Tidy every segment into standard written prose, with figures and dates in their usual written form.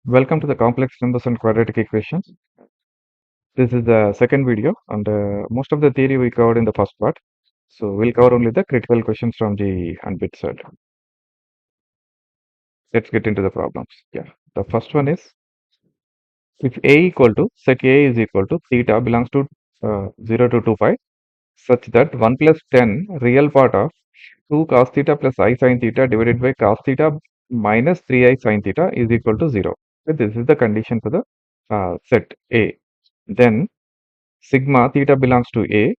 Welcome to the complex numbers and quadratic equations. This is the second video, and most of the theory we covered in the first part. So we'll cover only the critical questions from GE and BITSAT. Let's get into the problems. Yeah, the first one is if A equal to set A is equal to theta belongs to 0 to 2 pi, such that 1 plus 10 real part of 2 cos theta plus I sin theta divided by cos theta minus 3I sin theta is equal to 0. So this is the condition for the set A. Then sigma theta belongs to A,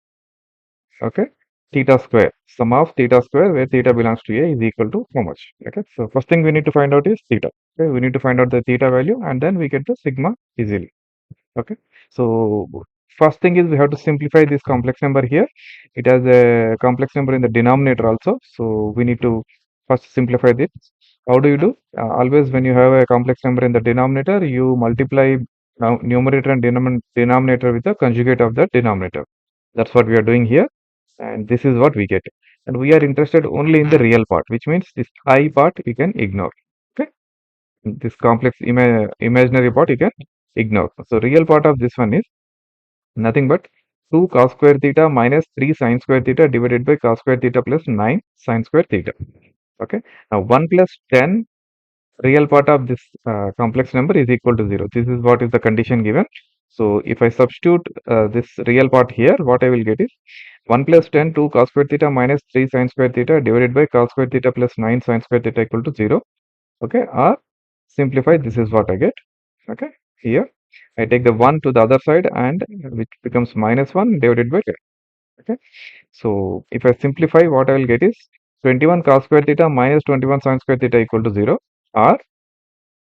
okay, theta square, sum of theta square where theta belongs to A is equal to how much, okay. So first thing we need to find out is theta, okay. We need to find out the theta value and then we get the sigma easily, okay. So first thing is we have to simplify this complex number here. It has a complex number in the denominator also, so we need to first simplify this. How do you do? Always when you have a complex number in the denominator, you multiply numerator and denominator with the conjugate of the denominator. That's what we are doing here, and this is what we get. And we are interested only in the real part, which means this I part we can ignore, okay. This complex imaginary part you can ignore. So real part of this one is nothing but 2 cos square theta minus 3 sin square theta divided by cos square theta plus 9 sin square theta. Okay. Now 1 plus 10 real part of this complex number is equal to 0. This is what is the condition given. So if I substitute this real part here, what I will get is 1 plus 10 2 cos square theta minus 3 sin square theta divided by cos square theta plus 9 sin square theta equal to 0. Okay. Or simplify, this is what I get. Okay. Here I take the 1 to the other side and which becomes minus 1 divided by 10. Okay. So if I simplify, what I will get is 21 cos square theta minus 21 sin square theta equal to 0, or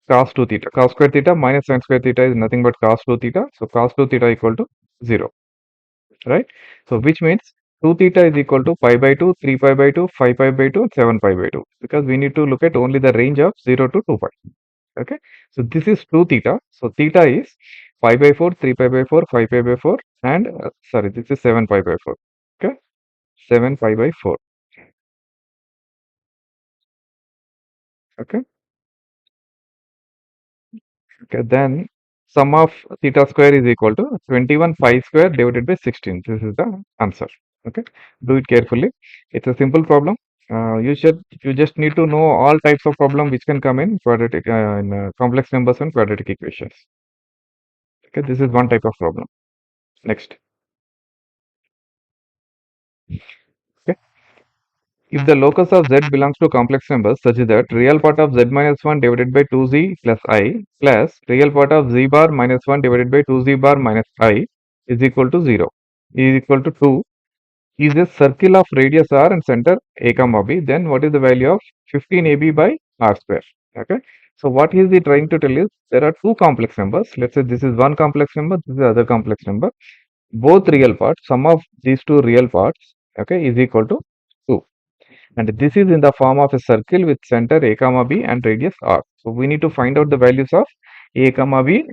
cos 2 theta. Cos square theta minus sin square theta is nothing but cos 2 theta. So cos 2 theta equal to 0, right? So which means 2 theta is equal to pi by 2, 3 pi by 2, 5 pi by 2, 7 pi by 2, because we need to look at only the range of 0 to 2 pi. Okay. So this is 2 theta. So theta is pi by 4, 3 pi by 4, 5 pi by 4, and sorry, this is 7 pi by 4. Okay. 7 pi by 4. Okay. Okay, then sum of theta square is equal to 21 pi square divided by 16. This is the answer. Okay, do it carefully. It's a simple problem. You just need to know all types of problem which can come in quadratic complex numbers and quadratic equations. Okay, this is one type of problem. Next. Okay, if the locus of z belongs to complex numbers such that real part of z minus 1 divided by 2z plus I plus real part of z bar minus 1 divided by 2z bar minus I is equal to 0 is equal to 2 is a circle of radius r and center a comma b, then what is the value of 15ab by r square? Okay. So what is he trying to tell is there are two complex numbers. Let's say this is one complex number, this is the other complex number. Both real parts, sum of these two real parts, okay, is equal to 2. And this is in the form of a circle with center a comma b and radius r. So we need to find out the values of a comma b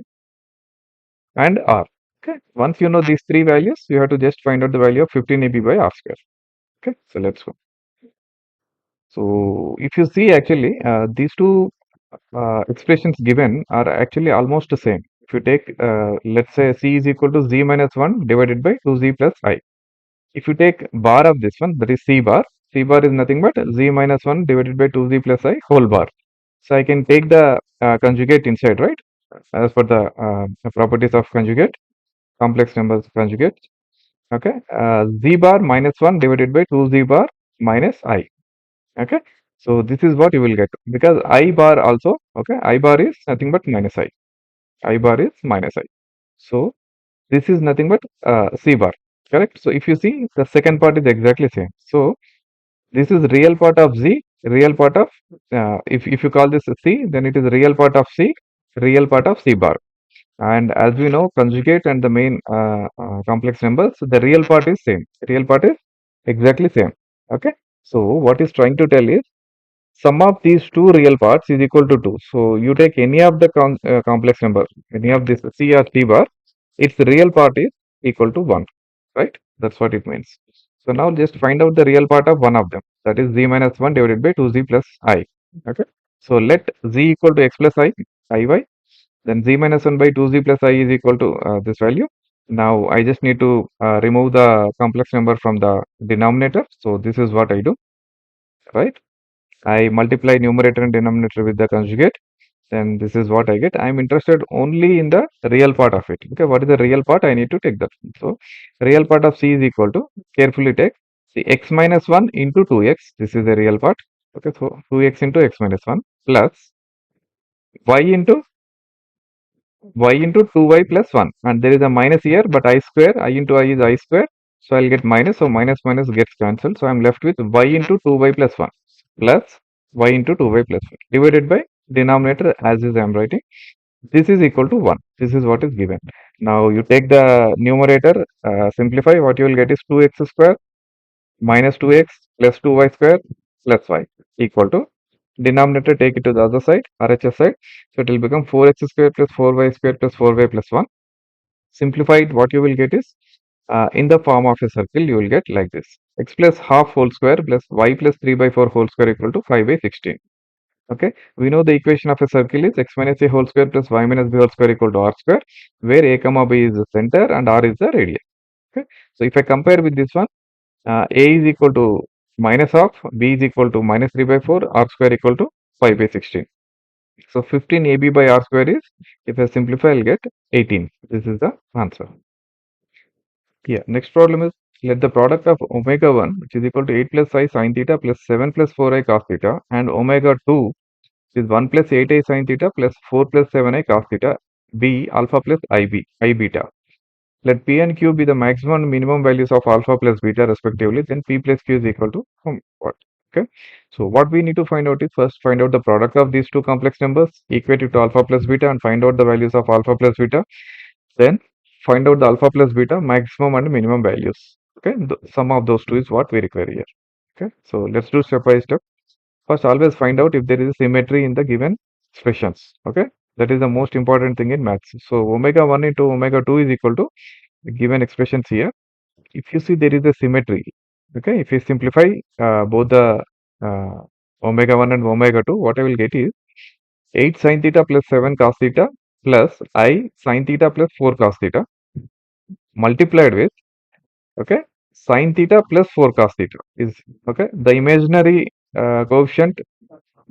and r. Okay. Once you know these three values, you have to just find out the value of 15ab by r square. Okay. So let's go. So if you see actually these two expressions given are actually almost the same. If you take let's say c is equal to z minus 1 divided by 2z plus I. If you take bar of this one, that is c bar is nothing but z minus 1 divided by 2z plus I whole bar. So I can take the conjugate inside, right? As per the properties of conjugate, complex numbers conjugate. Okay, z bar minus 1 divided by 2z bar minus I. Okay, so this is what you will get, because I bar also, okay, I bar is nothing but minus I bar is minus I. So this is nothing but c bar, correct? So if you see, the second part is exactly same. So this is real part of z, real part of if you call this c, then it is real part of c, real part of c bar. And as we know, conjugate and the main complex numbers, the real part is same, real part is exactly same. Okay, so what is trying to tell is sum of these two real parts is equal to 2. So you take any of the complex number, any of this c or c bar, its real part is equal to 1, right? That's what it means. So now just find out the real part of one of them, that is z minus 1 divided by 2z plus I. Okay. So let z equal to x plus I, iy, Then z minus 1 by 2z plus I is equal to this value. Now I just need to remove the complex number from the denominator. So this is what I do, right? I multiply numerator and denominator with the conjugate. Then this is what I get. I'm interested only in the real part of it. Okay, what is the real part? I need to take that. So real part of c is equal to, carefully take, the x minus 1 into 2x. This is the real part. Okay, so 2x into x minus 1 plus y into 2y plus 1, and there is a minus here, but I square, I into I is I square, so I'll get minus, so minus minus gets cancelled, so I'm left with y into 2y plus 1 plus y into 2y plus 1 divided by denominator as is I'm writing. This is equal to 1. This is what is given. Now you take the numerator, simplify, what you will get is 2x square minus 2x plus 2y square plus y equal to, denominator take it to the other side, RHS side, so it will become 4x square plus 4y square plus 4y plus 1. Simplified, what you will get is, in the form of a circle, you will get like this: x plus half whole square plus y plus 3 by 4 whole square equal to 5 by 16. Okay, we know the equation of a circle is x minus a whole square plus y minus b whole square equal to r square, where a comma b is the center and r is the radius. Okay, so if I compare with this one, a is equal to minus half, b is equal to minus 3 by 4, r square equal to 5 by 16. So 15 ab by r square is, if I simplify, I'll get 18. This is the answer. Yeah, next problem is, let the product of omega 1, which is equal to 8 plus I sin theta plus 7 plus 4i cos theta, and omega 2, which is 1 plus 8i sin theta plus 4 plus 7i cos theta, be alpha plus I beta. Let P and Q be the maximum and minimum values of alpha plus beta respectively, then P plus Q is equal to what? Okay. So what we need to find out is, first find out the product of these two complex numbers, equate it to alpha plus beta and find out the values of alpha plus beta. Then find out the alpha plus beta maximum and minimum values. Okay. The sum of those two is what we require here. Okay. So let's do step by step. First, always find out if there is a symmetry in the given expressions. Okay. That is the most important thing in maths. So omega 1 into omega 2 is equal to the given expressions here. If you see there is a symmetry, okay, if you simplify both the uh, omega 1 and omega 2, what I will get is 8 sin theta plus 7 cos theta plus I sin theta plus 4 cos theta multiplied with, okay, sin theta plus 4 cos theta is, okay, the imaginary coefficient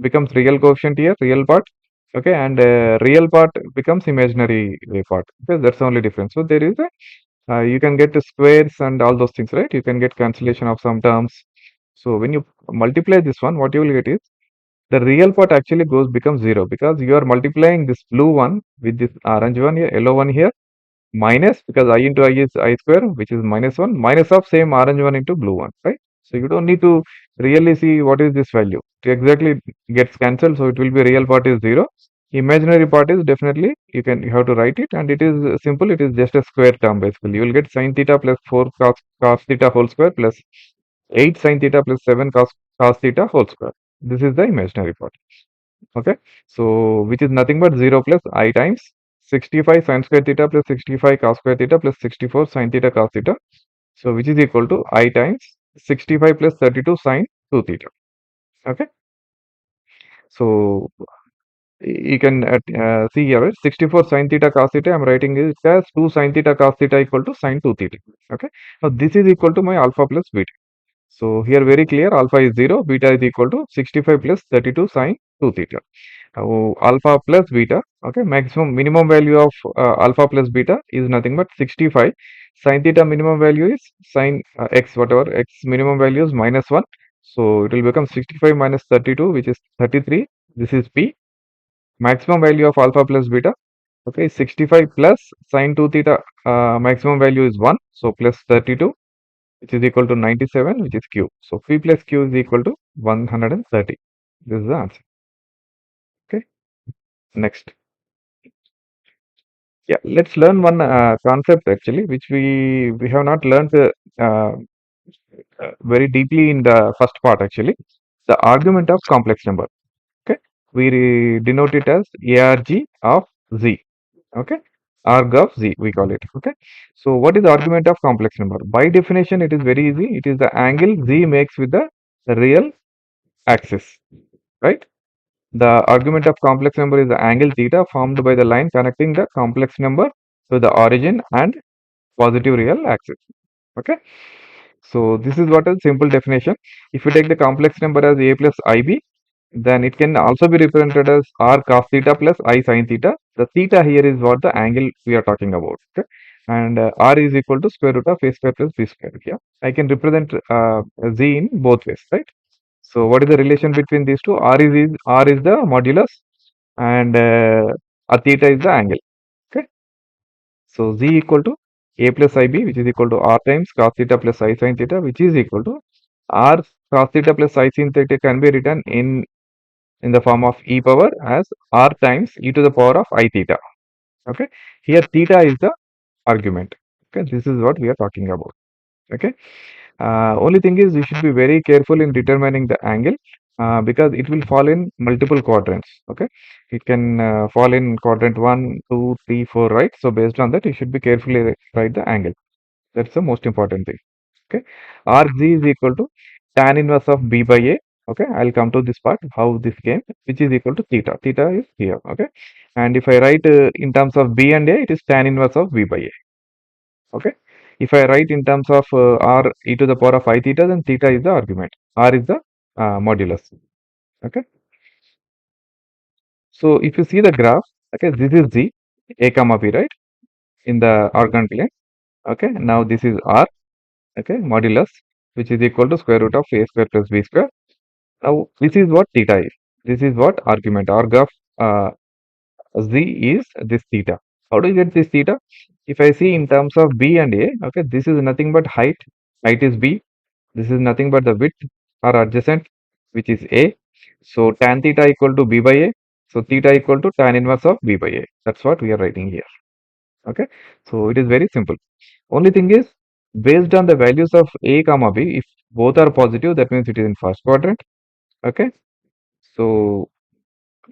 becomes real coefficient here, real part, okay, and real part becomes imaginary part, okay, that's the only difference. So there is a, you can get the squares and all those things, right? You can get cancellation of some terms. So when you multiply this one, what you will get is, the real part actually becomes 0, because you are multiplying this blue one with this orange one here, yellow one here, minus, because I into I is I square, which is minus 1, minus of same orange one into blue one, right? So you don't need to really see what is this value. It exactly gets cancelled, so it will be real part is 0. Imaginary part is definitely, you have to write it, and it is simple, it is just a square term basically. You will get sin theta plus 4 cos theta whole square plus 8 sin theta plus 7 cos theta whole square. This is the imaginary part. Okay, so which is nothing but 0 plus I times 65 sin square theta plus 65 cos square theta plus 64 sin theta cos theta. So which is equal to I times 65 plus 32 sin 2 theta. Okay, so you can see here, right? 64 sin theta cos theta, I'm writing it as 2 sin theta cos theta equal to sin 2 theta. Okay, now this is equal to my alpha plus beta. So here very clear, alpha is 0, beta is equal to 65 plus 32 sin 2 theta. Now alpha plus beta, okay, minimum value of alpha plus beta is nothing but 65. Sin theta minimum value is sin x, whatever x minimum value is minus 1. So it will become 65 minus 32, which is 33. This is P. Maximum value of alpha plus beta, okay, 65 plus sin 2 theta maximum value is 1. So plus 32, which is equal to 97, which is Q. So P plus Q is equal to 130. This is the answer. Okay. Next. Yeah, let's learn one concept actually, which we have not learned very deeply in the first part actually. The argument of complex number. Okay. We denote it as ARG of Z. Okay. Arg of Z, we call it. Okay. So what is the argument of complex number? By definition, it is very easy. It is the angle Z makes with the real axis, right? The argument of complex number is the angle theta formed by the line connecting the complex number to the origin and positive real axis. Okay. So this is what a simple definition. If you take the complex number as a plus ib, then it can also be represented as r cos theta plus I sin theta. The theta here is what the angle we are talking about. Okay. And r is equal to square root of a square plus b square. Yeah. I can represent z in both ways, right? So what is the relation between these two? R is the modulus and a theta is the angle. Okay. So z equal to a plus ib, which is equal to r times cos theta plus I sin theta, which is equal to r cos theta plus I sin theta can be written in the form of e power as r times e to the power of I theta. Okay. Here theta is the argument. Okay. This is what we are talking about. Okay. Only thing is you should be very careful in determining the angle because it will fall in multiple quadrants. Okay, it can fall in quadrant 1, 2, 3, 4, right? So based on that, you should be carefully write the angle. That's the most important thing. Okay, arc z is equal to tan inverse of b by a. Okay, I'll come to this part how this came, which is equal to theta. Theta is here. Okay, and if I write in terms of b and a, it is tan inverse of b by a. Okay. If I write in terms of r e to the power of I theta, then theta is the argument. R is the modulus. Okay. So if you see the graph, okay, this is z, a comma b, right, in the organ plane. Okay. Now this is r, okay, modulus, which is equal to square root of a square plus b square. Now this is what theta is. This is what argument. Our graph uh, z is this theta. How do you get this theta? If I see in terms of b and a, okay, this is nothing but height. Height is b. This is nothing but the width or adjacent, which is a. So tan theta equal to b by a. So theta equal to tan inverse of b by a. That's what we are writing here. Okay. So it is very simple. Only thing is based on the values of a comma b, if both are positive, that means it is in first quadrant. Okay. So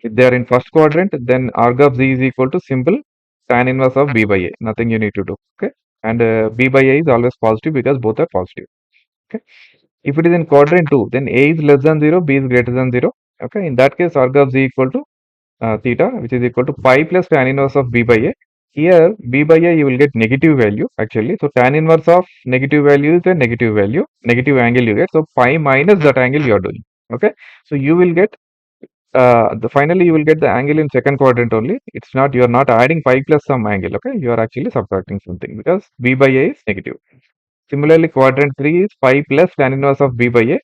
if they are in first quadrant, then arg of z is equal to simple tan inverse of b by a. Nothing you need to do. Okay. And b by a is always positive because both are positive. Okay. If it is in quadrant 2, then a is less than 0, b is greater than 0. Okay. In that case, arg of z equal to theta, which is equal to pi plus tan inverse of b by a. Here, b by a you will get negative value actually. So tan inverse of negative value is a negative value, negative angle you get. So pi minus that angle you are doing. Okay. So you will get the finally you will get the angle in second quadrant only. It's not, you are not adding pi plus some angle. Okay. You are actually subtracting something because b by a is negative. Similarly, quadrant 3 is pi plus tan inverse of b by a.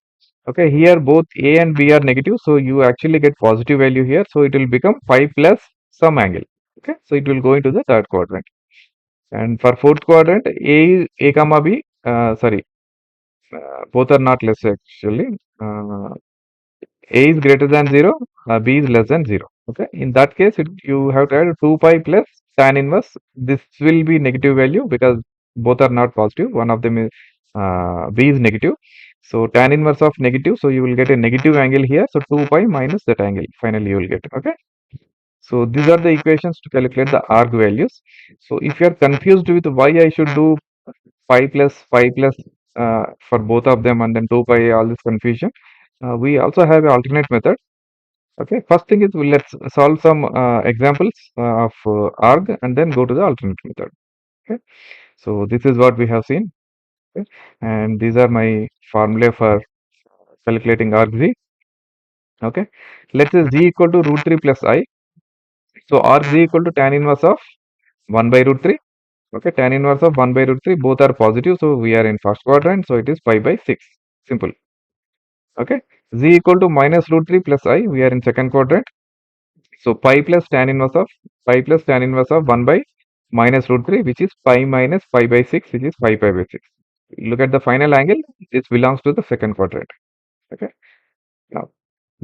Okay, here both a and b are negative, so you actually get positive value here. So it will become pi plus some angle. Okay, so it will go into the third quadrant. And for fourth quadrant, a comma b, sorry, both are not less actually. A is greater than 0, b is less than 0. Okay, in that case, you have to add 2 pi plus tan inverse. This will be negative value because both are not positive. One of them is b is negative. So tan inverse of negative. So you will get a negative angle here. So 2 pi minus that angle. Finally, you will get. Okay. So these are the equations to calculate the arc values. So if you are confused with why I should do pi plus for both of them and then 2 pi, all this confusion, we also have an alternate method. Okay, first thing is let's solve some examples of arg and then go to the alternate method. Okay, so this is what we have seen. Okay, and these are my formula for calculating arg z. Okay, let's say z equal to root 3 plus I. So arg z equal to tan inverse of 1 by root 3. Okay, tan inverse of 1 by root 3, both are positive, so we are in first quadrant, so it is pi by 6. Simple. Okay, z equal to minus root 3 plus I, we are in second quadrant. So pi plus tan inverse of 1 by minus root 3, which is pi minus pi by 6, which is pi by 6. Look at the final angle, this belongs to the second quadrant. Okay. Now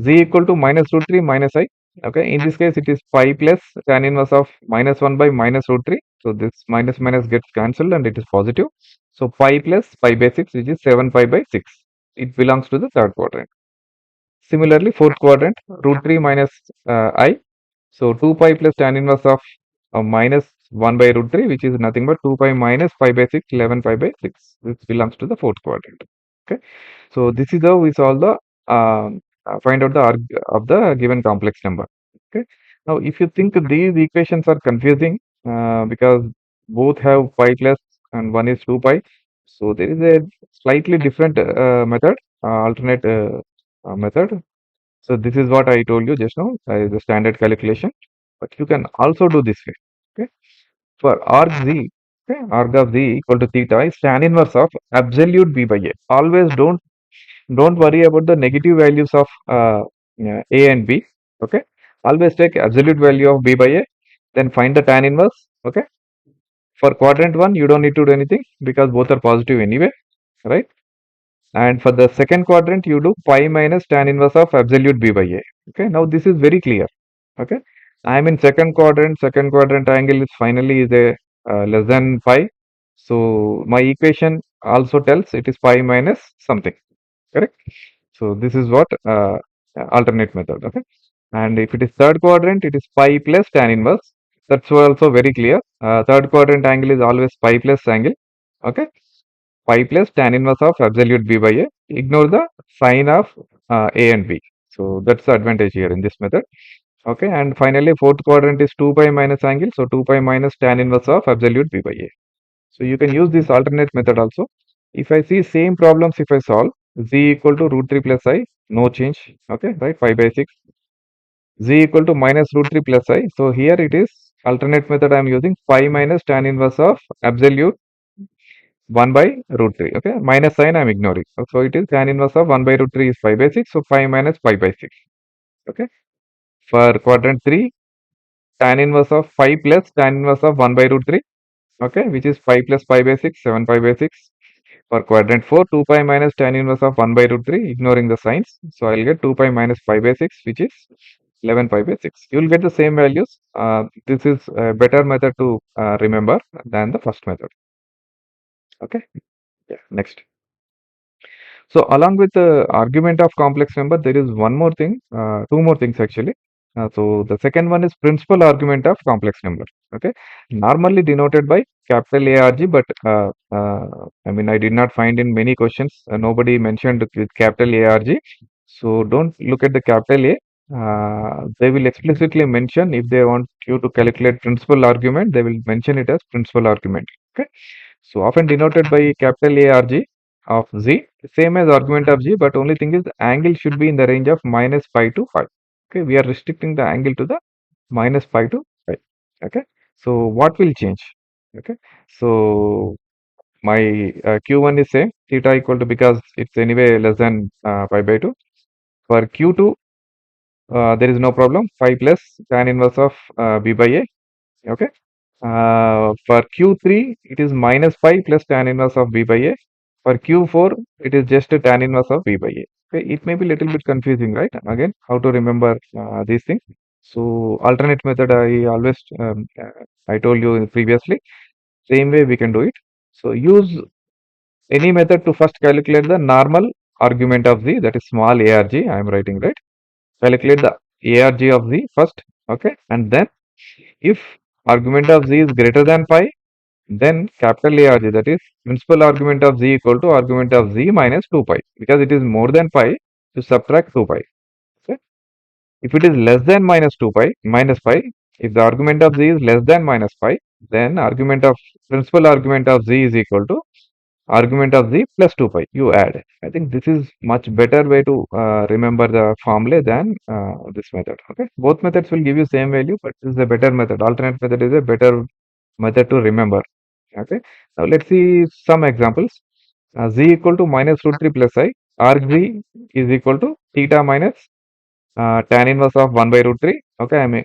z equal to minus root 3 minus I. Okay. In this case, it is pi plus tan inverse of minus 1 by minus root 3. So this minus minus gets cancelled and it is positive. So pi plus pi by 6, which is 7 pi by 6. It belongs to the third quadrant. Similarly, fourth quadrant, root 3 minus I. So 2 pi plus tan inverse of minus 1 by root 3, which is nothing but 2 pi minus pi by 6, 11 pi by 6. This belongs to the fourth quadrant. Okay. So this is how we solve the find out the arg of the given complex number. Okay. Now, if you think these equations are confusing because both have pi plus and one is 2 pi, so there is a slightly different method, alternate method. So this is what I told you just now, the standard calculation. But you can also do this way. Okay. For arg z, okay, arg of z equal to theta is tan inverse of absolute b by a. Always don't worry about the negative values of yeah, a and b. Okay. Always take absolute value of b by a, then find the tan inverse. Okay. For quadrant one, you don't need to do anything because both are positive anyway, right? And for the second quadrant, you do pi minus tan inverse of absolute b by a. Okay. Now this is very clear. Okay. I am in second quadrant. Second quadrant angle is finally is a less than pi. So my equation also tells it is pi minus something. Correct. So this is what alternate method. Okay. And if it is third quadrant, it is pi plus tan inverse. That's also very clear. Third quadrant angle is always pi plus angle. Okay. Pi plus tan inverse of absolute b by a. Ignore the sign of a and b. So that's the advantage here in this method. Okay. And finally, fourth quadrant is 2 pi minus angle. So 2 pi minus tan inverse of absolute b by a. So you can use this alternate method also. If I see same problems, if I solve z equal to root 3 plus I, no change. Okay, right? 5 by 6. Z equal to minus root 3 plus I. So here it is alternate method I am using 5 minus tan inverse of absolute 1 by root 3. Okay, minus sign I am ignoring. So it is tan inverse of 1 by root 3 is 5 by 6. So 5 minus 5 by 6. Okay, for quadrant 3, tan inverse of 5 plus tan inverse of 1 by root 3. Okay, which is 5 plus 5 by 6, 7 pi by 6. For quadrant 4, 2 pi minus tan inverse of 1 by root 3, ignoring the signs. So I'll get 2 pi minus 5 by 6, which is 11 pi by 6. You will get the same values. This is a better method to remember than the first method. Okay. Yeah. Next. So along with the argument of complex number, there is one more thing, two more things actually. So the second one is principal argument of complex number. Okay, normally denoted by capital ARG, but I mean I did not find in many questions. Nobody mentioned with capital ARG. So don't look at the capital A. They will explicitly mention if they want you to calculate principal argument, they will mention it as principal argument. Okay, so often denoted by capital ARG of z, same as argument of g, but only thing is the angle should be in the range of minus pi to 5. Okay, we are restricting the angle to the minus pi to 5. Okay, so what will change? Okay, so my q1 is same, theta equal to, because it's anyway less than pi by 2. For q2, there is no problem, 5 plus tan inverse of b by a. Okay, for q3, it is minus pi plus tan inverse of b by a. For q4, it is just a tan inverse of b by a. Okay, it may be little bit confusing, right? Again, how to remember these things. So alternate method, I told you previously. Same way we can do it. So use any method to first calculate the normal argument of z, that is small arg. I am writing, right. Calculate the arg of z first. Okay, and then if argument of z is greater than pi, then capital ARG, that is principal argument of z equal to argument of z minus 2 pi, because it is more than pi, to subtract 2 pi. Okay? If it is less than minus pi, if the argument of z is less than minus pi, then principal argument of z is equal to argument of z plus 2 pi. You add. I think this is much better way to remember the formula than this method. Okay, both methods will give you same value, but this is a better method. Alternate method is a better method to remember. Okay, now let's see some examples. Z equal to minus root 3 plus I, arg z is equal to theta minus tan inverse of 1 by root 3. Okay, I'm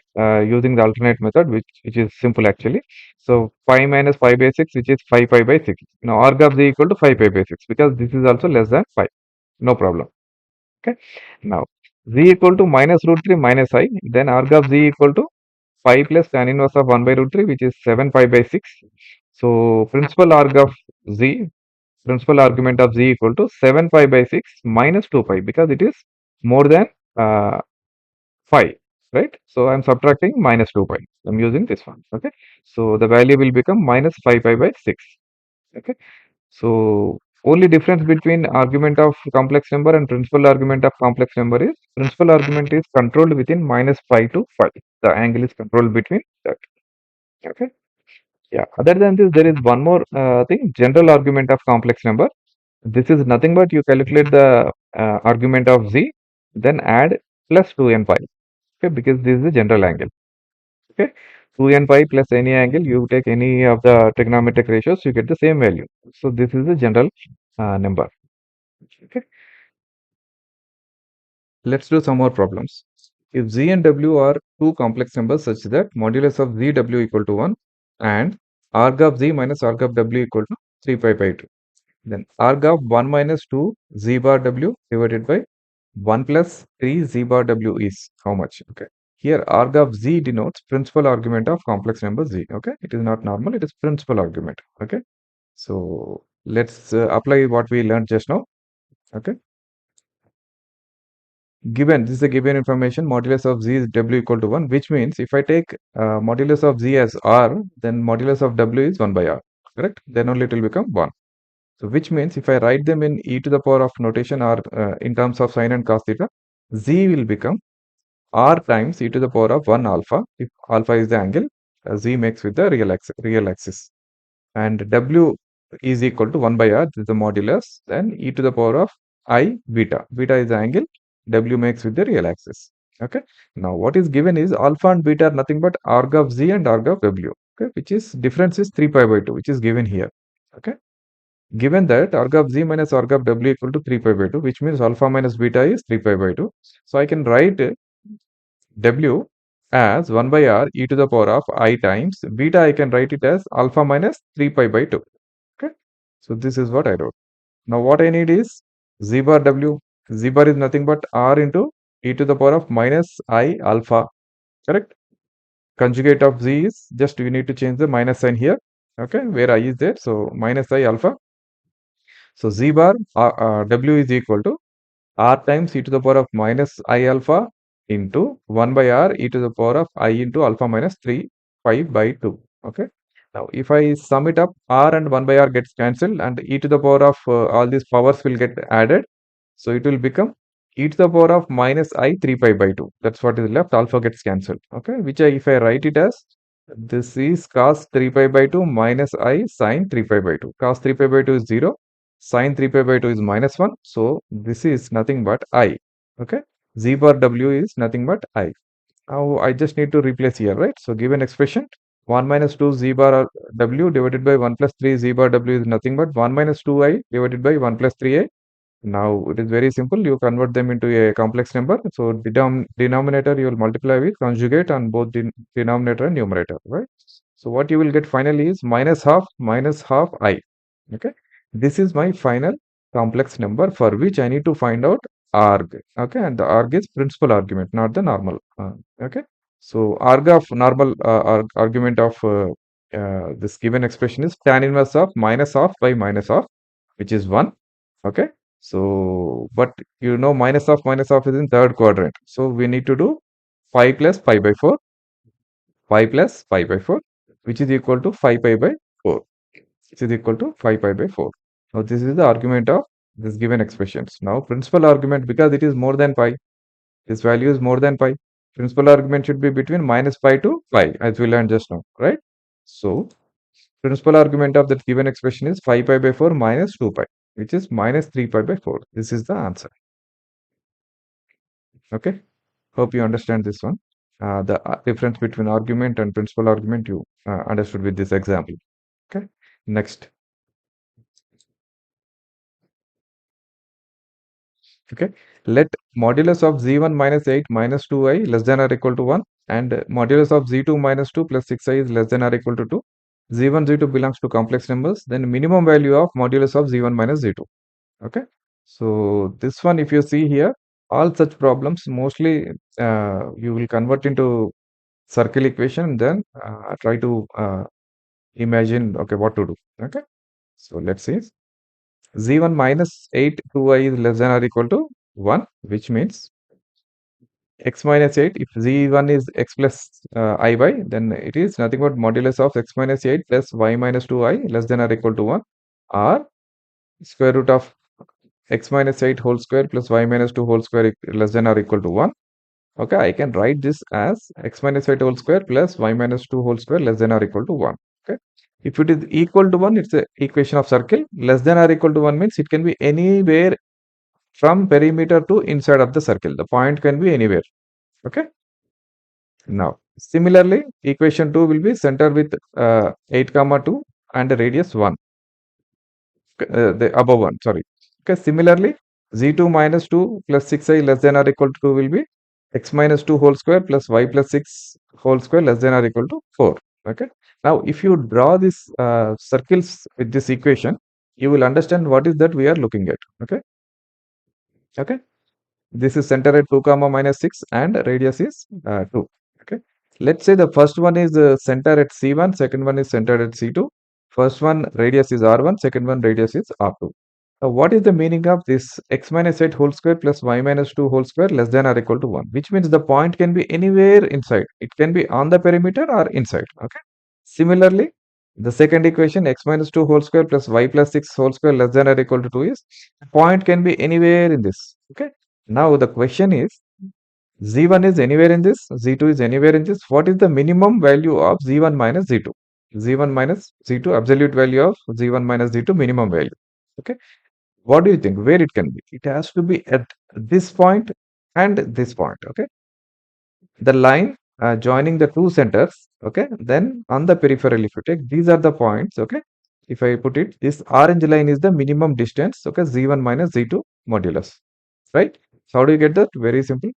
using the alternate method, which is simple actually. So 5 minus 5 by 6, which is 5 pi by 6. Now arg of z equal to 5 pi by 6, because this is also less than 5. No problem. Okay, now z equal to minus root 3 minus I, then arg of z equal to 5 plus tan inverse of 1 by root 3, which is 7 pi by 6. So principal arg of z, principal argument of z equal to 7 pi by 6 minus 2 pi, because it is more than 5, right? So I'm subtracting minus 2 pi. I'm using this one. Okay, so the value will become minus 5 pi by 6. Okay, so Only difference between argument of complex number and principal argument of complex number is principal argument is controlled within minus pi to phi. The angle is controlled between that. Okay. Yeah. Other than this, there is one more thing. General argument of complex number. This is nothing but you calculate the argument of z, then add plus 2n pi. Okay, because this is the general angle. Okay, 2n pi plus any angle, you take any of the trigonometric ratios, you get the same value. So this is the general number. Okay, let's do some more problems. If z and w are two complex numbers such that modulus of zw equal to 1 and arg of z minus arg of w equal to 3 pi by 2, then arg of 1 minus 2 z bar w divided by 1 plus 3 z bar w is how much? Okay. Here arg of z denotes principal argument of complex number z. Okay. It is not normal. It is principal argument. Okay. So let's apply what we learned just now. Okay. Given this is a given information, modulus of z is w equal to 1, which means if I take modulus of z as r, then modulus of w is 1 by r. Correct. Then only it will become 1. So which means if I write them in e to the power of notation or in terms of sine and cos theta, z will become r times e to the power of 1 alpha, if alpha is the angle z makes with the real axis, and w is equal to 1 by r, this is the modulus, then e to the power of I beta. Beta is the angle w makes with the real axis. Okay. Now what is given is alpha and beta are nothing but arg of z and arg of w. Okay, which is difference is 3 pi by 2, which is given here. Okay. Given that arg of z minus arg of w equal to 3 pi by 2, which means alpha minus beta is 3 pi by 2. So I can write w as 1 by r e to the power of I times beta. I can write it as alpha minus 3 pi by 2. Okay. So this is what I wrote. Now what I need is z bar w. Z bar is nothing but r into e to the power of minus I alpha. Correct. Conjugate of z is just you need to change the minus sign here. Okay. Where I is there. So minus I alpha. So z bar w is equal to r times e to the power of minus I alpha into 1 by r e to the power of I into alpha minus 3 pi by 2. Okay. Now, if I sum it up, r and 1 by r gets cancelled and e to the power of all these powers will get added. So, it will become e to the power of minus I 3 pi by 2. That's what is left. Alpha gets cancelled. Okay. Which if I write it as this is cos 3 pi by 2 minus I sine 3 pi by 2. Cos 3 pi by 2 is 0. Sine 3 pi by 2 is minus 1. So, this is nothing but I. Okay. Z bar W is nothing but I. Now, I just need to replace here, right? So, given expression 1 minus 2 Z bar W divided by 1 plus 3 Z bar W is nothing but 1 minus 2I divided by 1 plus 3I. Now, it is very simple. You convert them into a complex number. So, denominator you will multiply with conjugate on both denominator and numerator, right? So, what you will get finally is minus half I. Okay. This is my final complex number for which I need to find out arg. Okay. And the arg is principal argument, not the normal. Okay. So, arg of normal argument of this given expression is tan inverse of minus half by minus half, which is 1. Okay. So, but minus half is in third quadrant. So, we need to do 5 plus pi by 4, 5 plus pi by 4, which is equal to 5 pi by 4, which is equal to 5 pi by 4. Now, this is the argument of this given expressions. Now, principal argument, because it is more than pi, this value is more than pi. Principal argument should be between minus pi to pi, as we learned just now, right? So, principal argument of that given expression is 5 pi by 4 minus 2 pi, which is minus 3 pi by 4. This is the answer. Okay. Hope you understand this one. The difference between argument and principal argument you understood with this example. Okay. Next. Okay. Let modulus of z1 minus 8 minus 2i less than or equal to 1 and modulus of z2 minus 2 plus 6i is less than or equal to 2. z1, z2 belongs to complex numbers. Then minimum value of modulus of z1 minus z2. Okay. So this one, if you see here, all such problems mostly you will convert into circle equation, then try to imagine, okay, what to do. Okay. So let's see. z1 minus 8 2i is less than or equal to 1, which means x minus 8, if z1 is x plus iy, then it is nothing but modulus of x minus 8 plus y minus 2i less than or equal to 1, or square root of x minus 8 whole square plus y minus 2 whole square less than or equal to 1. Okay, I can write this as x minus 8 whole square plus y minus 2 whole square less than or equal to 1. Okay, if it is equal to 1, it's a equation of circle. Less than or equal to 1 means it can be anywhere from perimeter to inside of the circle. The point can be anywhere. Okay, now similarly, equation 2 will be center with 8 comma 2 and the radius 1. The above one, sorry. Okay, similarly, z2 minus 2 plus 6i less than or equal to 2 will be x minus 2 whole square plus y plus 6 whole square less than or equal to 4. Okay, now if you draw these circles with this equation, you will understand what is that we are looking at. Okay, okay, this is center at 2 comma minus 6 and radius is 2. Okay, let's say the first one is center at c1, second one is centered at c2. First one radius is r1, second one radius is r2. Now, what is the meaning of this x minus 8 whole square plus y minus 2 whole square less than or equal to 1? Which means the point can be anywhere inside. It can be on the perimeter or inside. Okay. Similarly, the second equation x minus 2 whole square plus y plus 6 whole square less than or equal to 2 is point can be anywhere in this. Okay. Now the question is z1 is anywhere in this, z2 is anywhere in this. What is the minimum value of z1 minus z2? z1 minus z2, absolute value of z1 minus z2 minimum value. Okay. What do you think? Where it can be? It has to be at this point and this point. Okay. The line joining the two centers. Okay. Then on the peripheral, if you take, these are the points. Okay. If I put it, this orange line is the minimum distance. Okay. z1 minus z2 modulus. Right. So how do you get that? Very simple.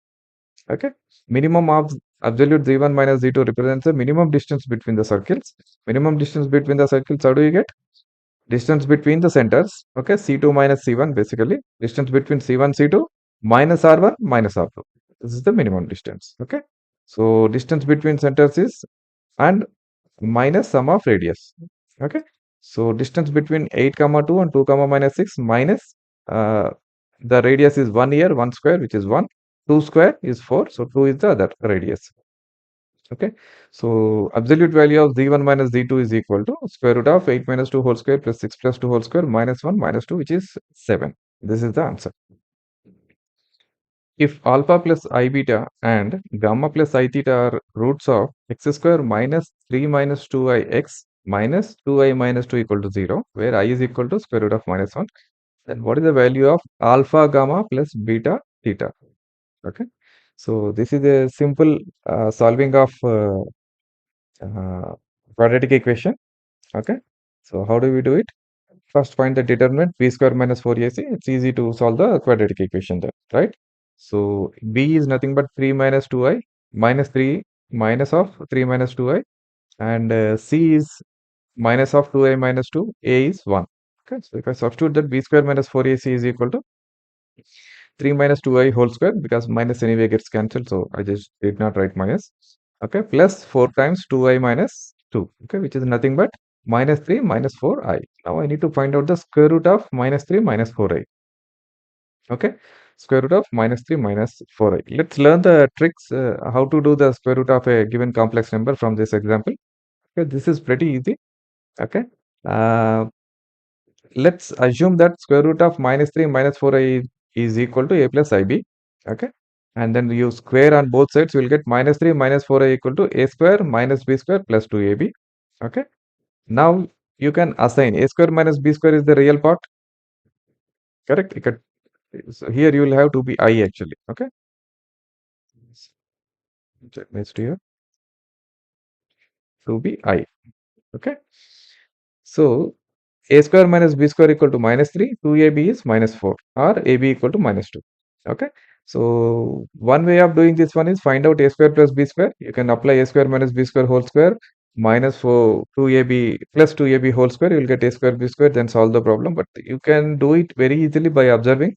Okay. Minimum of absolute z1 minus z2 represents the minimum distance between the circles. Minimum distance between the circles. How do you get? Distance between the centers, okay, c2 minus c1, basically distance between c1 c2 minus r1 minus r2. This is the minimum distance. Okay, so distance between centers is and minus sum of radius. Okay, so distance between 8 comma 2 and 2 comma minus 6 minus the radius is 1 here, 1 square, which is 1, 2 square is 4, so 2 is the other radius. Okay, so absolute value of z1 minus z2 is equal to square root of 8 minus 2 whole square plus 6 plus 2 whole square minus 1 minus 2, which is 7. This is the answer. If alpha plus I beta and gamma plus I theta are roots of x square minus 3 minus 2ix minus 2i minus 2 equal to 0, where I is equal to square root of minus 1, then what is the value of alpha gamma plus beta theta? Okay, so this is a simple solving of uh, quadratic equation. Okay, so how do we do it? First, find the determinant b square minus 4ac. It's easy to solve the quadratic equation there, right? So b is nothing but 3 minus 2i minus 3 minus of 3 minus 2i, and c is minus of 2i minus 2, a is 1. Okay, so if I substitute that, b square minus 4ac is equal to 3 minus 2i whole square, because minus anyway gets cancelled, so I just did not write minus. Okay, plus 4 times 2i minus 2, okay, which is nothing but minus 3 minus 4i. Now I need to find out the square root of minus 3 minus 4i. Okay, square root of minus 3 minus 4i. Let's learn the tricks how to do the square root of a given complex number from this example. Okay, this is pretty easy. Okay, uh, let's assume that square root of minus 3 minus 4i is equal to a plus ib. Okay, and then you square on both sides, you will get minus 3 minus 4i equal to a square minus b square plus 2ab. Okay, now you can assign a square minus b square is the real part, correct? So here you will have to be I actually. Okay, next here to be I. Okay, so a square minus b square equal to minus 3, 2ab is minus 4, or ab equal to minus 2. Okay, so one way of doing this one is find out a square plus b square. You can apply a square minus b square whole square minus 4 2ab plus 2ab whole square. You will get a square b square, then solve the problem. But you can do it very easily by observing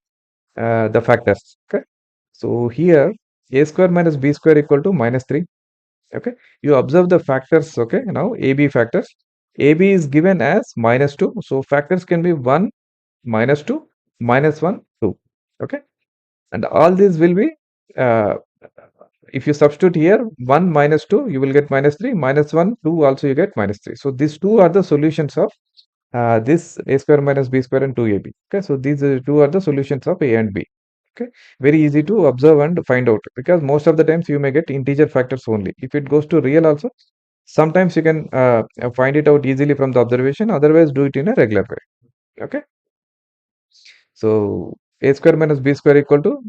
the factors. Okay, so here a square minus b square equal to minus 3. Okay, you observe the factors. Okay, now ab factors. AB is given as minus 2. So factors can be 1, minus 2, minus 1, 2. Okay. And all these will be, uh, if you substitute here 1 minus 2, you will get minus 3, minus 1, 2 also you get minus 3. So these two are the solutions of this a square minus b square and 2ab. Okay, so these two are the solutions of a and b. Okay, very easy to observe and find out, because most of the times you may get integer factors only. If it goes to real also, sometimes you can find it out easily from the observation, otherwise do it in a regular way. Okay, so a square minus b square equal to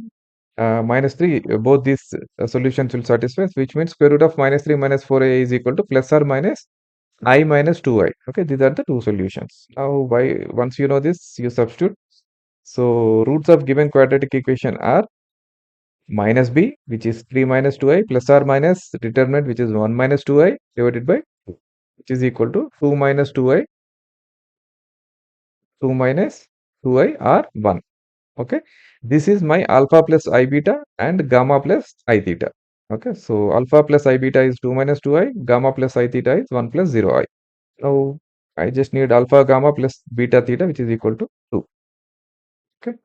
minus 3. Both these solutions will satisfy, which means square root of minus 3 minus 4a is equal to plus or minus I minus 2i. Okay, these are the two solutions. Now, once you know this, you substitute. So, roots of given quadratic equation are minus b, which is 3 minus 2i, plus or minus determinant, which is 1 minus 2i, divided by 2, which is equal to 2 minus 2i, 2 minus 2i or 1. Okay, this is my alpha plus I beta and gamma plus I theta. Okay, so alpha plus I beta is 2 minus 2i, gamma plus I theta is 1 plus 0i. Now, I just need alpha gamma plus beta theta, which is equal to 2. Okay,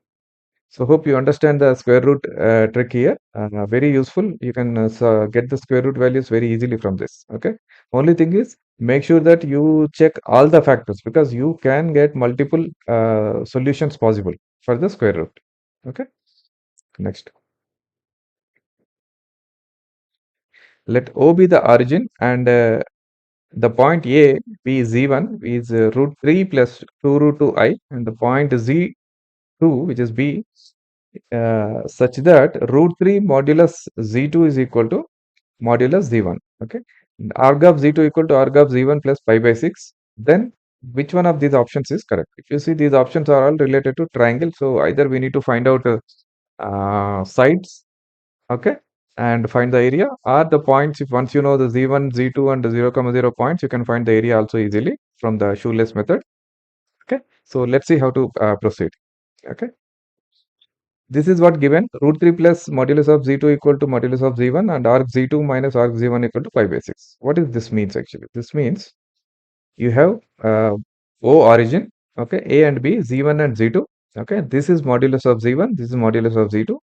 so hope you understand the square root trick here. Very useful. You can get the square root values very easily from this. Okay, only thing is, make sure that you check all the factors, because you can get multiple solutions possible for the square root. Okay, next. Let O be the origin, and the point A be Z1 is root 3 plus 2 root 2i, and the point Z2, which is B, such that root 3 modulus Z2 is equal to modulus Z1. Okay, and arg of Z2 equal to arg of Z1 plus pi by 6. Then which one of these options is correct? If you see, these options are all related to triangle, so either we need to find out sides, okay, and find the area, or the points. If once you know the z1, z2 and the 0 comma 0 points, you can find the area also easily from the shoelace method. Okay, so let's see how to proceed. Okay, this is what given: root 3 plus modulus of z2 equal to modulus of z1, and arc z2 minus arc z1 equal to pi by 6. What is this means actually? This means you have O origin, okay, A and B, Z1 and Z2. Okay, this is modulus of Z1, this is modulus of Z2.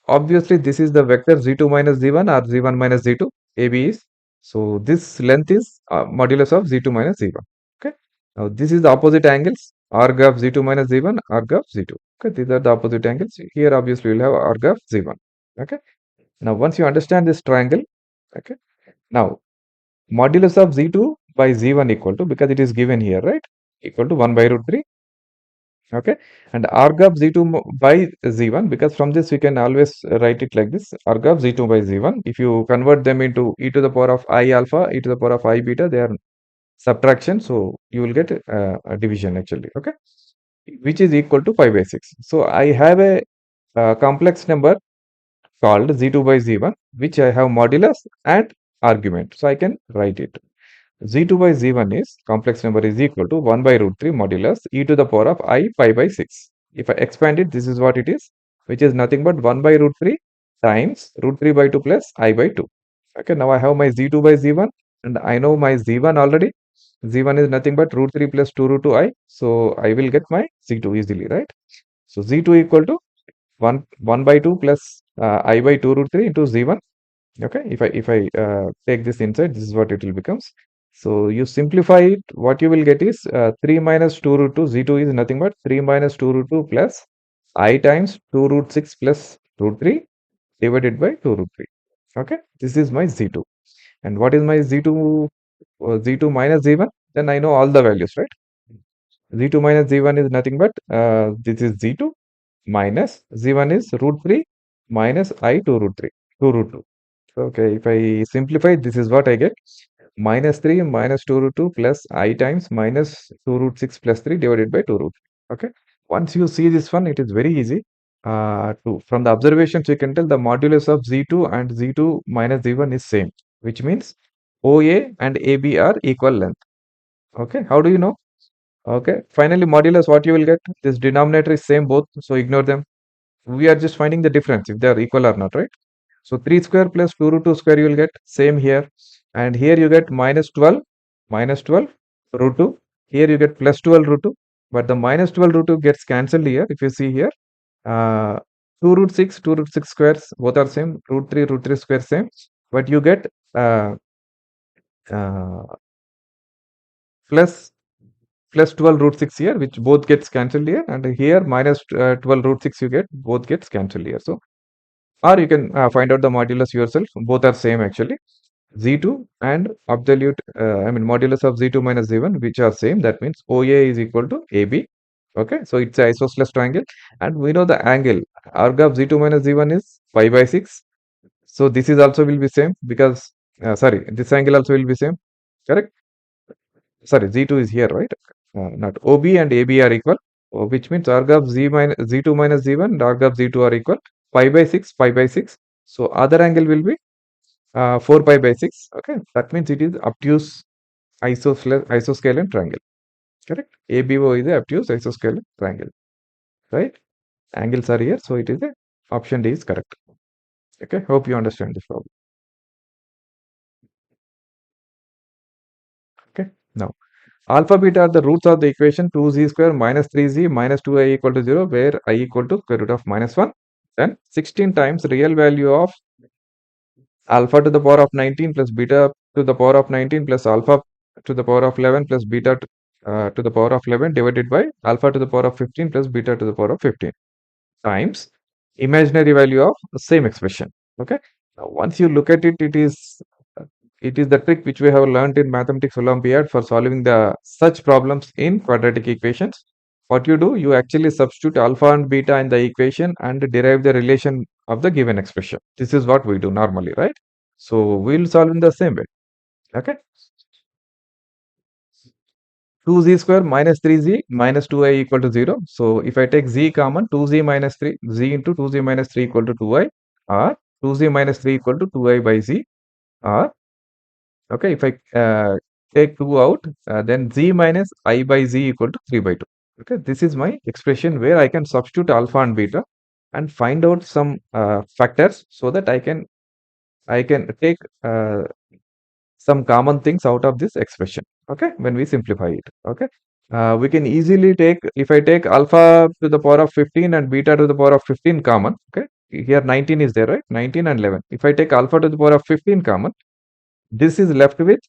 Obviously, this is the vector Z2 minus Z1 or Z1 minus Z2, AB is. So, this length is modulus of Z2 minus Z1. Okay, now this is the opposite angles, arg of Z2 minus Z1, arg of Z2. Okay, these are the opposite angles. Here, obviously, you'll have arg of Z1. Okay, now once you understand this triangle, okay, now modulus of Z2 by Z1 equal to, because it is given here, right, equal to 1 by root 3. Okay, and arg of Z2 by Z1, because from this we can always write it like this: arg of Z2 by Z1. If you convert them into e to the power of I alpha, e to the power of I beta, they are subtraction, so you will get a division actually. Okay, which is equal to pi by 6. So I have a complex number called Z2 by Z1, which I have modulus and argument. So I can write it. Z2 by Z1 is complex number is equal to 1 by root 3 modulus e to the power of I pi by 6. If I expand it, this is what it is, which is nothing but 1 by root 3 times root 3 by 2 plus I by 2. Okay, now I have my Z2 by Z1, and I know my Z1 already. Z1 is nothing but root 3 plus 2 root 2 I. So I will get my Z2 easily, right? So Z2 equal to 1 by 2 plus I by 2 root 3 into Z1. Okay, if I take this inside, this is what it will becomes. So you simplify it, what you will get is 3 minus 2 root 2, Z2 is nothing but 3 minus 2 root 2 plus I times 2 root 6 plus root 3 divided by 2 root 3. Okay, this is my Z2. And what is my Z2? Z2 minus Z1, then I know all the values, right? Z2 minus Z1 is nothing but this is Z2 minus Z1 is root 3 minus I 2 root 3, 2 root 2. Okay, if I simplify, this is what I get: minus 3 minus 2 root 2 plus I times minus 2 root 6 plus 3 divided by 2 root 3. Okay, once you see this one, it is very easy. From the observations, you can tell the modulus of Z2 and Z2 minus Z1 is same, which means OA and AB are equal length. Okay, how do you know? Okay, finally, modulus, what you will get? This denominator is same both, so ignore them. We are just finding the difference if they are equal or not, right? So 3 square plus 2 root 2 square you will get same here. And here you get minus 12 root 2. Here you get plus 12 root 2. But the minus 12 root 2 gets cancelled here. If you see here, uh, 2 root 6 squares, both are same. Root 3 square same. But you get uh, uh, plus plus 12 root 6 here, which both gets cancelled here, and here minus 12 root 6 you get, both gets cancelled here. So, or you can find out the modulus yourself. Both are same actually. Z2 and absolute, modulus of Z2 minus Z1, which are same. That means OA is equal to AB. Okay, so it's an isosceles triangle, and we know the angle arc of Z2 minus Z1 is pi by 6. So this is also will be same because sorry, this angle also will be same. Correct? Sorry, Z2 is here, right? Not OB and AB are equal, which means arc of Z2 minus Z1 and arc of Z2 are equal. Pi by 6, pi by 6. So other angle will be 4 pi by 6. Okay, that means it is obtuse isoscalene triangle. Correct? ABO is the obtuse isoscalene triangle. Right? Angles are here, so it is a option D is correct. Okay, hope you understand this problem. Okay, now alpha beta are the roots of the equation 2z square minus 3z minus 2i equal to 0, where I equal to square root of minus 1. Then 16 times real value of alpha to the power of 19 plus beta to the power of 19 plus alpha to the power of 11 plus beta to the power of 11 divided by alpha to the power of 15 plus beta to the power of 15 times imaginary value of the same expression. Okay. Now, once you look at it, it is the trick which we have learned in Mathematics Olympiad for solving the such problems in quadratic equations. What you do, you actually substitute alpha and beta in the equation and derive the relation of the given expression. This is what we do normally, right? So we'll solve in the same way. Okay. 2z square minus 3z minus 2i equal to 0. So if I take z common, 2z minus 3, z into 2z minus 3 equal to 2i, or 2z minus 3 equal to 2i by z, or okay, if I take 2 out, then z minus I by z equal to 3 by 2. Okay, this is my expression where I can substitute alpha and beta and find out some factors so that I can take some common things out of this expression. Okay, when we simplify it. Okay, we can easily take, if I take alpha to the power of 15 and beta to the power of 15 common. Okay, here 19 is there, right? 19 and 11. If I take alpha to the power of 15 common, this is left with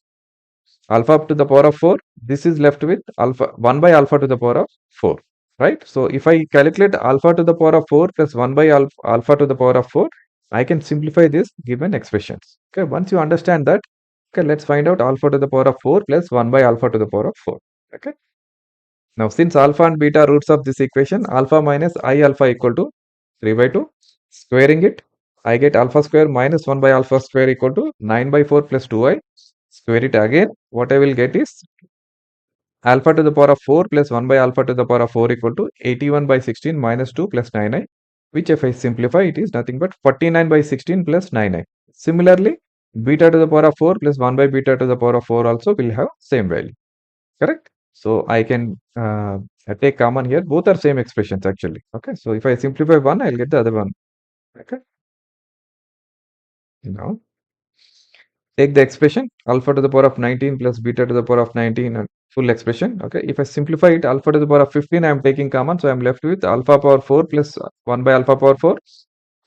alpha up to the power of 4. This is left with alpha 1 by alpha to the power of 4. Right? So if I calculate alpha to the power of 4 plus 1 by alpha to the power of 4, I can simplify this given expressions. Okay, once you understand that, okay, let's find out alpha to the power of 4 plus 1 by alpha to the power of 4. Okay. Now, since alpha and beta are roots of this equation, alpha minus I alpha equal to 3 by 2. Squaring it, I get alpha square minus 1 by alpha square equal to 9 by 4 plus 2i. Square it again. What I will get is alpha to the power of 4 plus 1 by alpha to the power of 4 equal to 81 by 16 minus 2 plus 9i, which if I simplify, it is nothing but 49 by 16 plus 9i. Similarly, beta to the power of 4 plus 1 by beta to the power of 4 also will have same value. Correct? So I can take common here. Both are same expressions actually. Okay. So if I simplify one, I'll get the other one. Okay. Now take the expression alpha to the power of 19 plus beta to the power of 19 and full expression. Okay. If I simplify it, alpha to the power of 15, I am taking common. So I am left with alpha power 4 plus 1 by alpha power 4.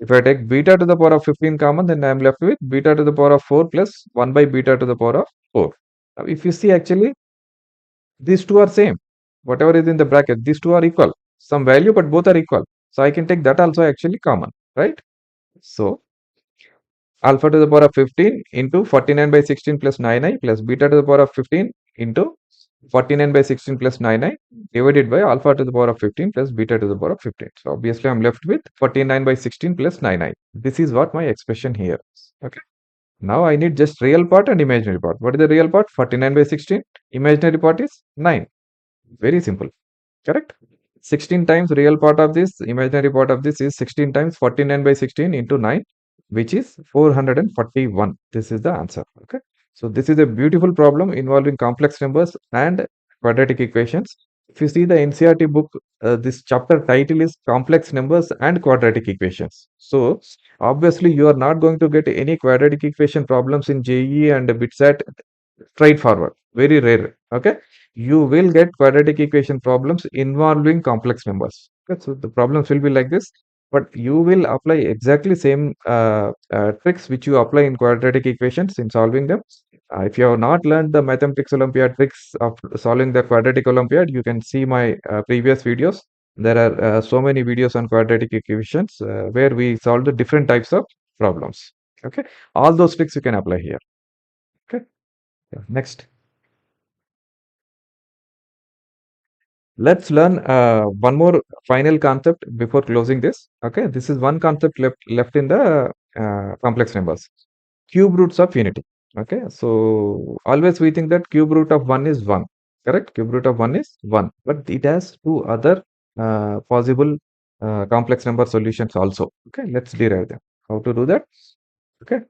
If I take beta to the power of 15 common, then I am left with beta to the power of 4 plus 1 by beta to the power of 4. Now, if you see actually, these two are same. Whatever is in the bracket, these two are equal. Some value, but both are equal. So I can take that also actually common, right? So alpha to the power of 15 into 49 by 16 plus 9i plus beta to the power of 15 into 49 by 16 plus 9i divided by alpha to the power of 15 plus beta to the power of 15. So obviously I'm left with 49 by 16 plus 9i. This is what my expression here is. Okay. Now I need just real part and imaginary part. What is the real part? 49 by 16. Imaginary part is 9. Very simple. Correct? 16 times real part of this, imaginary part of this is 16 times 49 by 16 into 9, which is 441. This is the answer. Okay. So this is a beautiful problem involving complex numbers and quadratic equations. If you see the NCERT book, this chapter title is Complex Numbers and Quadratic Equations. So obviously you are not going to get any quadratic equation problems in JEE and BITSAT straightforward. Very rare. Okay. You will get quadratic equation problems involving complex numbers. Okay. So the problems will be like this, but you will apply exactly same tricks which you apply in quadratic equations in solving them. If you have not learned the mathematics Olympiad tricks of solving the quadratic Olympiad, you can see my previous videos. There are so many videos on quadratic equations where we solve the different types of problems. Okay, all those tricks you can apply here. Okay, yeah. Next, let's learn one more final concept before closing this. Okay, this is one concept left in the complex numbers. Cube roots of unity. Okay, so always we think that cube root of 1 is 1, correct? Cube root of 1 is 1, but it has two other possible complex number solutions also. Okay, let's derive them. How to do that? Okay,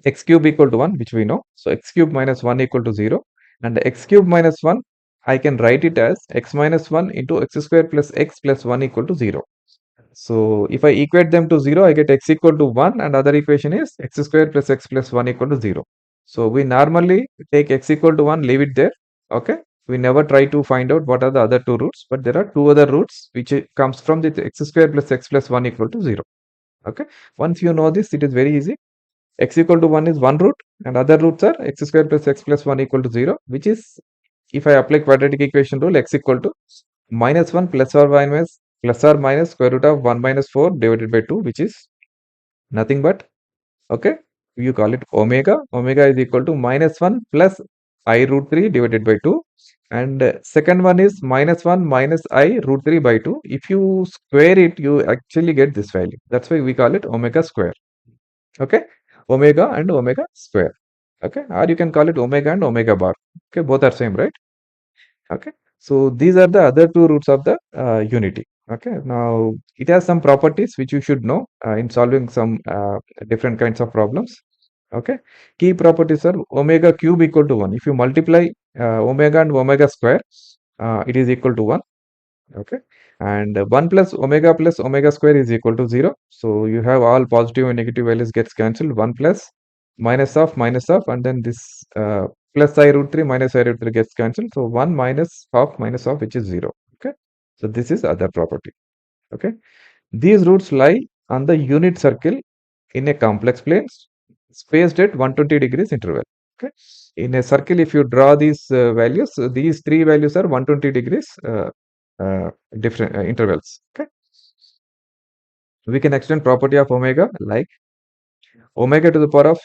x cube equal to 1, which we know. So x cube minus 1 equal to 0, and x cube minus 1, I can write it as x minus 1 into x square plus x plus 1 equal to 0. So if I equate them to 0, I get x equal to 1, and other equation is x square plus x plus 1 equal to 0. So we normally take x equal to 1, leave it there. Okay. We never try to find out what are the other two roots, but there are two other roots which comes from the x square plus x plus 1 equal to 0. Okay. Once you know this, it is very easy. X equal to 1 is one root, and other roots are x square plus x plus 1 equal to 0, which is, if I apply quadratic equation rule, x equal to minus 1 plus or minus square root of 1 minus 4 divided by 2, which is nothing but, okay, you call it omega. Omega is equal to minus 1 plus I root 3 divided by 2. And second one is minus 1 minus I root 3 by 2. If you square it, you actually get this value. That's why we call it omega square. Okay, omega and omega square. Okay, or you can call it omega and omega bar. Okay, both are same, right? Okay, so these are the other two roots of the unity. Okay, now it has some properties which you should know in solving some different kinds of problems. Okay, key properties are omega cube equal to 1. If you multiply omega and omega square, it is equal to 1. Okay, and 1 plus omega square is equal to 0. So you have all positive and negative values gets cancelled. 1 plus minus of, and then this plus I root 3 minus I root 3 gets cancelled. So 1 minus of, which is 0. Okay, so this is other property. Okay, these roots lie on the unit circle in a complex plane spaced at 120 degrees interval. Okay, in a circle, if you draw these values, these three values are 120 degrees uh, different intervals. Okay, we can extend property of omega like omega to the power of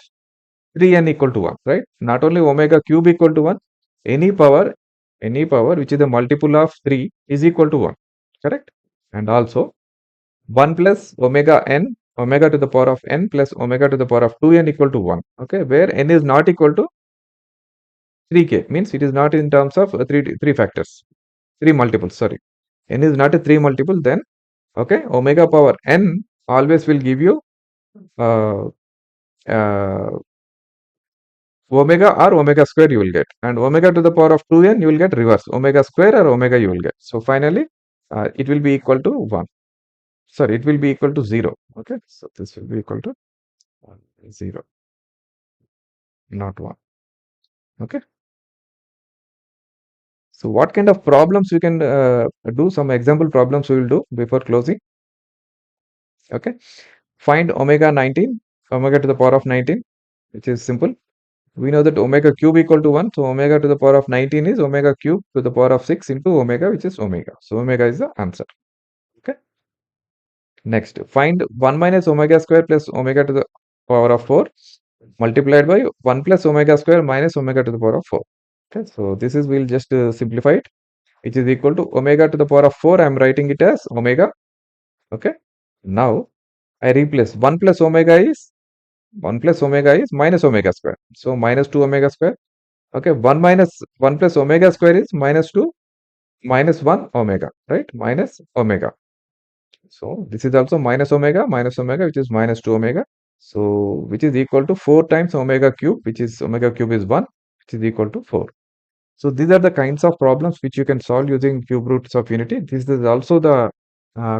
3n equal to 1, right? Not only omega cube equal to 1, any power which is the multiple of 3 is equal to 1, correct? And also 1 plus omega n, omega to the power of n plus omega to the power of 2n equal to 1. Okay, where n is not equal to 3k, means it is not in terms of three factors, three multiples, sorry. N is not a 3 multiple, then okay, omega power n always will give you uh, uh, omega or omega square you will get, and omega to the power of 2n you will get reverse, omega square or omega you will get. So finally it will be equal to 1, sorry, it will be equal to 0. Okay, so this will be equal to 0, not 1. Okay, so what kind of problems we can do? Some example problems we will do before closing. Okay, find omega 19, omega to the power of 19, which is simple. We know that omega cube equal to 1. So omega to the power of 19 is omega cube to the power of 6 into omega, which is omega. So omega is the answer. Okay. Next, find 1 minus omega square plus omega to the power of 4 multiplied by 1 plus omega square minus omega to the power of 4. Okay. So this is, we'll just simplify it, which is equal to omega to the power of 4. I'm writing it as omega. Okay. Now I replace 1 plus omega is minus omega square. So minus 2 omega square. Okay, 1 minus 1 plus omega square is minus 2 minus 1 omega, right? Minus omega. So this is also minus omega, which is minus 2 omega. So which is equal to 4 times omega cube, which is omega cube is 1, which is equal to 4. So these are the kinds of problems which you can solve using cube roots of unity. This is also the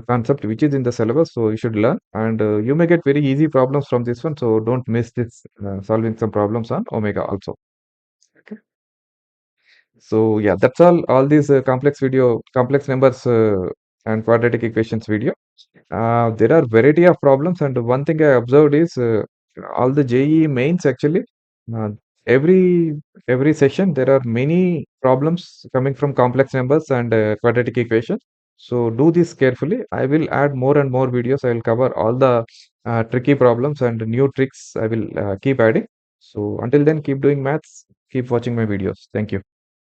concept which is in the syllabus, so you should learn, and you may get very easy problems from this one. So don't miss this solving some problems on omega also. Okay. So yeah, that's all these complex numbers and quadratic equations video. There are variety of problems, and one thing I observed is all the JEE mains actually Uh, every every session there are many problems coming from complex numbers and quadratic equation. So do this carefully. I will add more and more videos. I will cover all the tricky problems and new tricks. I will keep adding. So until then, keep doing maths. Keep watching my videos. Thank you.